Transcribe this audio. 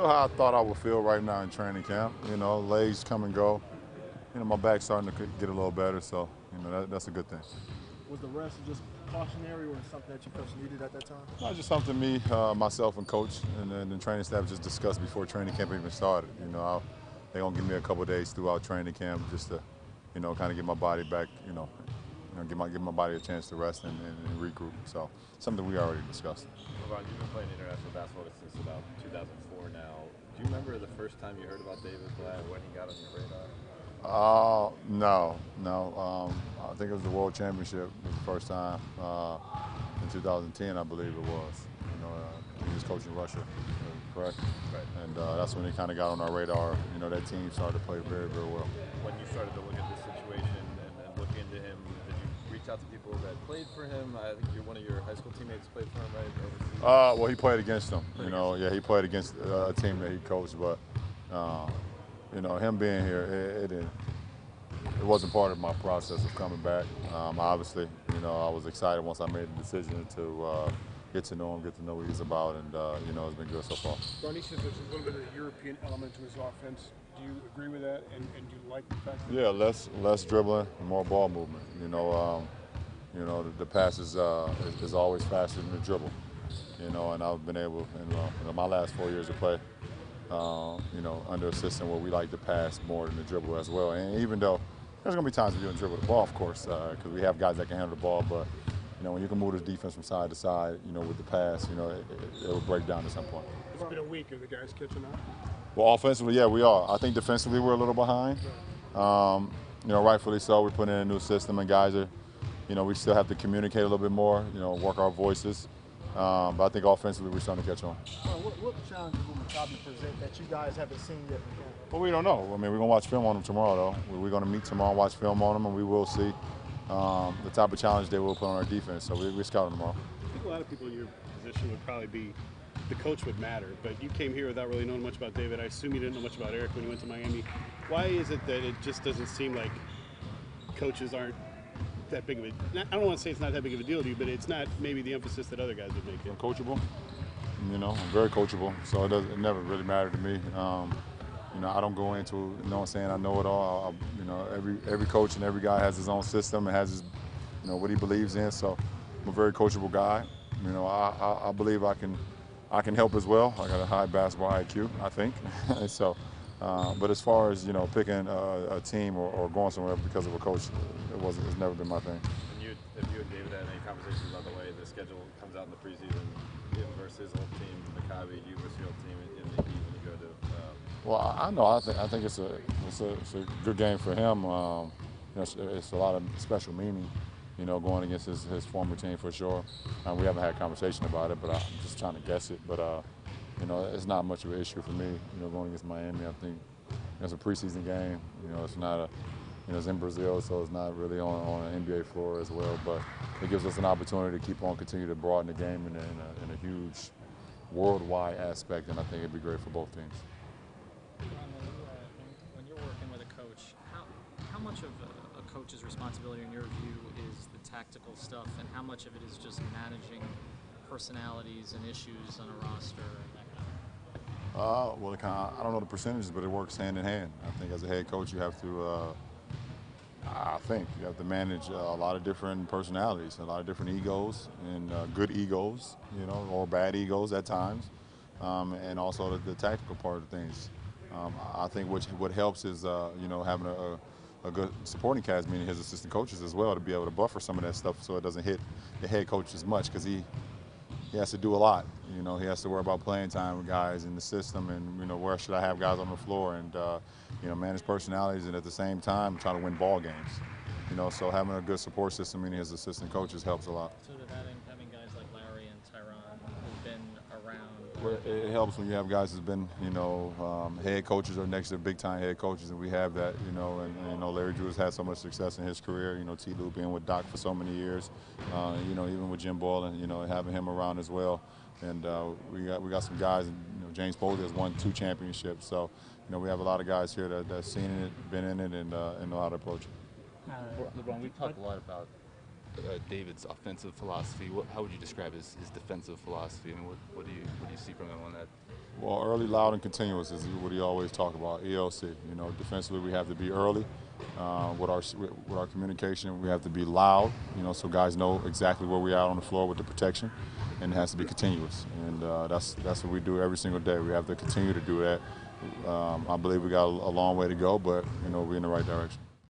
feel how I thought I would feel right now in training camp. You know, legs come and go. You know, my back's starting to get a little better, so you know that's a good thing. Was the rest just cautionary or something that you felt needed at that time? Not just something me, myself, and coach, and the training staff just discussed before training camp even started. You know, they're gonna give me a couple of days throughout training camp just to, you know, kind of get my body back. Give my body a chance to rest and regroup. So something we already discussed. LeBron, you've been playing international basketball since about 2004 now. Do you remember the first time you heard about David Blatt, when he got on your radar? No. I think it was the World Championship was the first time in 2010, I believe it was. You know, he was coaching Russia, correct? Right. And that's when he kind of got on our radar. You know, that team started to play very, very well. When you started to look at this situation and look into him, did you reach out to people that played for him? I think one of your high school teammates played for him, right? Well, he played against them. Yeah, he played against a team that he coached, but you know, him being here, it wasn't part of my process of coming back. Obviously, you know, I was excited once I made the decision to get to know him, get to know what he's about, and you know, it's been good so far. Ronnie says there's a little bit of a European element to his offense. Do you agree with that, and do you like the fact that? Yeah, less dribbling, more ball movement. You know, the pass is always faster than the dribble. You know, and I've been able, in my last 4 years of play, you know, under a system where we like to pass more than the dribble as well. And even though there's going to be times we don't dribble the ball, of course, because we have guys that can handle the ball, but you know, when you can move the defense from side to side, you know, with the pass, you know, it will break down at some point. It's been a week. Are the guys catching up? Well, offensively, yeah, we are. I think defensively we're a little behind. You know, rightfully so. We're putting in a new system, and guys are, you know, we still have to communicate a little bit more. You know, work our voices. But I think offensively we're starting to catch on. What challenges will Maccabi present that you guys haven't seen yet? Well, we don't know. I mean, we're going to watch film on them tomorrow, though. We're going to meet tomorrow, watch film on them, and we will see the type of challenge they will put on our defense. So we're scouting tomorrow. I think a lot of people in your position would probably be the coach would matter, but you came here without really knowing much about David. I assume you didn't know much about Eric when you went to Miami. Why is it that it just doesn't seem like coaches aren't that big of a, I don't want to say it's not that big of a deal to you, but it's not maybe the emphasis that other guys would make it. I'm coachable. You know, I'm very coachable, so it never really mattered to me. You know, I don't go into, you know, saying I know it all. You know, every coach and every guy has his own system and has his, you know, what he believes in. So I'm a very coachable guy. You know, I believe I can help as well. I got a high basketball IQ, I think. So, but as far as, you know, picking a team or going somewhere because of a coach, it's never been my thing. And if you and David had any conversations about the way the schedule comes out in the preseason, him versus his old team, Maccabi, you versus your old team in the Heat when you go to. Well, I know. I think it's a good game for him. You know, it's a lot of special meaning. You know, going against his former team for sure. We haven't had a conversation about it, but I'm just trying to guess it. But you know, it's not much of an issue for me. You know, going against Miami, I think it's a preseason game. You know, it's not you know, it's in Brazil, so it's not really on an NBA floor as well. But it gives us an opportunity to continue to broaden the game in a huge worldwide aspect, and I think it'd be great for both teams. When you're working with a coach, how much of a coach's responsibility, in your view, is the tactical stuff, and how much of it is just managing personalities and issues on a roster and that kind of? Well, I don't know the percentages, but it works hand in hand. I think as a head coach, you have to. I think you have to manage a lot of different personalities, a lot of different egos, and good egos, you know, or bad egos at times, and also the tactical part of things. I think what helps is, you know, having a good supporting cast, meaning his assistant coaches as well, to be able to buffer some of that stuff so it doesn't hit the head coach as much, because he has to do a lot. You know, he has to worry about playing time with guys in the system, and you know, where should I have guys on the floor, and you know, manage personalities, and at the same time try to win ball games. You know, so having a good support system, meaning his assistant coaches, helps a lot. So that having guys like Larry and Tyron who've been around. Well, it helps when you have guys who've been, you know, head coaches or next to big-time head coaches, and we have that, you know, and you know, Larry Drew has had so much success in his career. You know, T. Lue being with Doc for so many years, you know, even with Jim Boyle, and you know, having him around as well. And we got some guys, you know, James Posey has won 2 championships, so you know, we have a lot of guys here that's seen it, been in it, and know how to approach it. LeBron, we've talked a lot about David's offensive philosophy. How would you describe his defensive philosophy? I mean, what do you see from him on that? Well, early, loud, and continuous is what he always talk about. ELC. You know, defensively we have to be early. With our communication, we have to be loud. You know, so guys know exactly where we're at on the floor with the protection, and it has to be continuous. And that's what we do every single day. We have to continue to do that. I believe we got a long way to go, but you know, we're in the right direction.